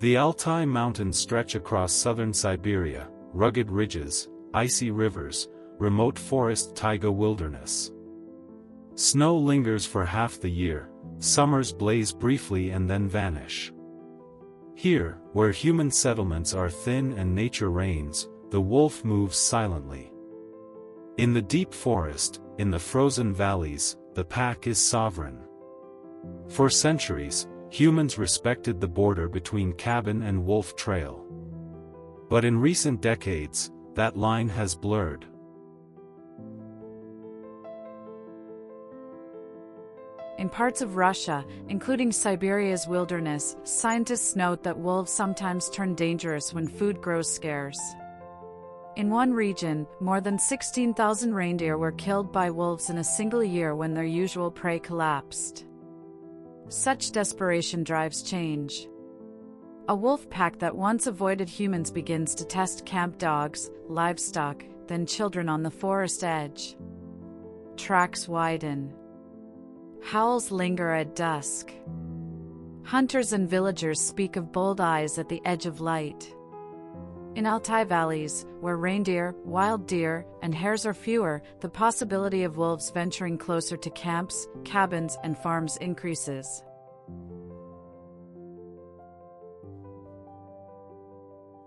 The Altai Mountains stretch across southern Siberia, rugged ridges, icy rivers, remote forest taiga wilderness. Snow lingers for half the year, summers blaze briefly and then vanish. Here, where human settlements are thin and nature reigns, the wolf moves silently. In the deep forest, in the frozen valleys, the pack is sovereign. For centuries, humans respected the border between cabin and wolf trail. But in recent decades, that line has blurred. In parts of Russia, including Siberia's wilderness, scientists note that wolves sometimes turn dangerous when food grows scarce. In one region, more than 16,000 reindeer were killed by wolves in a single year when their usual prey collapsed. Such desperation drives change. A wolf pack that once avoided humans begins to test camp dogs, livestock, then children on the forest edge. Tracks widen. Howls linger at dusk. Hunters and villagers speak of bold eyes at the edge of light. In Altai valleys, where reindeer, wild deer, and hares are fewer, the possibility of wolves venturing closer to camps, cabins, and farms increases.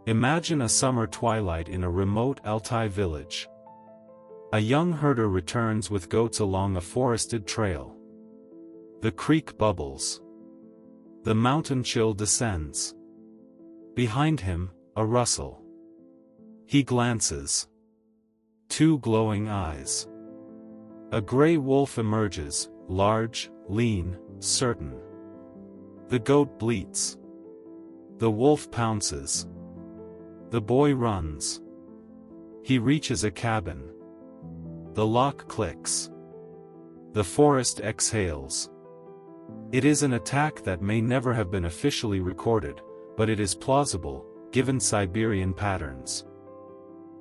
Imagine a summer twilight in a remote Altai village. A young herder returns with goats along a forested trail. The creek bubbles. The mountain chill descends. Behind him, a rustle. He glances. Two glowing eyes. A gray wolf emerges, large, lean, certain. The goat bleats. The wolf pounces. The boy runs. He reaches a cabin. The lock clicks. The forest exhales. It is an attack that may never have been officially recorded, but it is plausible, given Siberian patterns.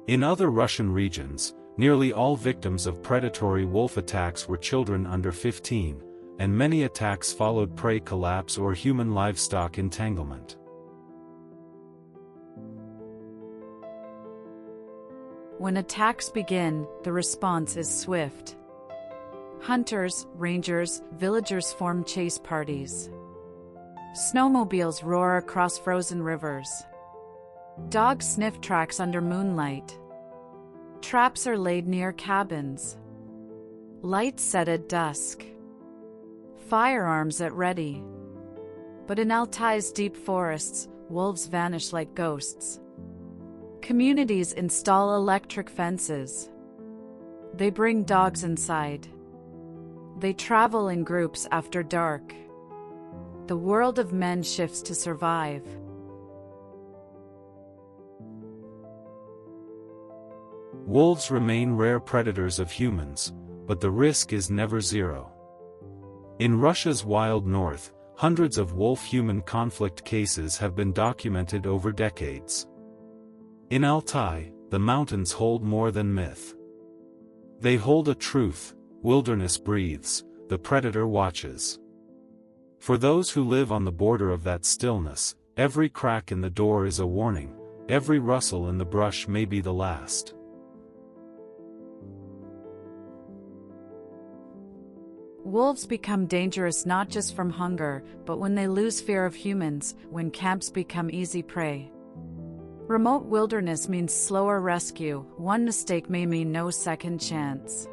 In other Russian regions, nearly all victims of predatory wolf attacks were children under 15, and many attacks followed prey collapse or human livestock entanglement. When attacks begin, the response is swift. Hunters, rangers, villagers form chase parties. Snowmobiles roar across frozen rivers. Dogs sniff tracks under moonlight. Traps are laid near cabins. Lights set at dusk. Firearms at ready. But in Altai's deep forests, wolves vanish like ghosts. Communities install electric fences. They bring dogs inside. They travel in groups after dark. The world of men shifts to survive. Wolves remain rare predators of humans, but the risk is never zero. In Russia's wild north, hundreds of wolf-human conflict cases have been documented over decades. In Altai, the mountains hold more than myth. They hold a truth: wilderness breathes, the predator watches. For those who live on the border of that stillness, every crack in the door is a warning, every rustle in the brush may be the last. Wolves become dangerous not just from hunger, but when they lose fear of humans, when camps become easy prey. Remote wilderness means slower rescue. One mistake may mean no second chance.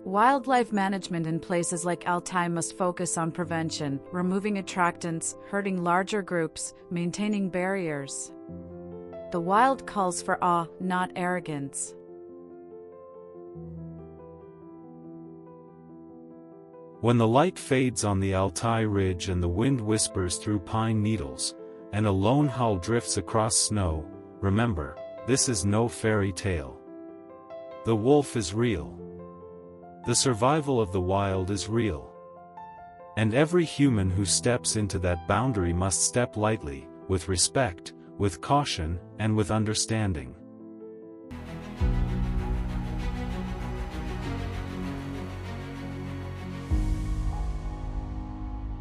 Wildlife management in places like Altai must focus on prevention, removing attractants, herding larger groups, maintaining barriers. The wild calls for awe, not arrogance. When the light fades on the Altai ridge and the wind whispers through pine needles, and a lone howl drifts across snow, remember, this is no fairy tale. The wolf is real. The survival of the wild is real. And every human who steps into that boundary must step lightly, with respect, with caution, and with understanding.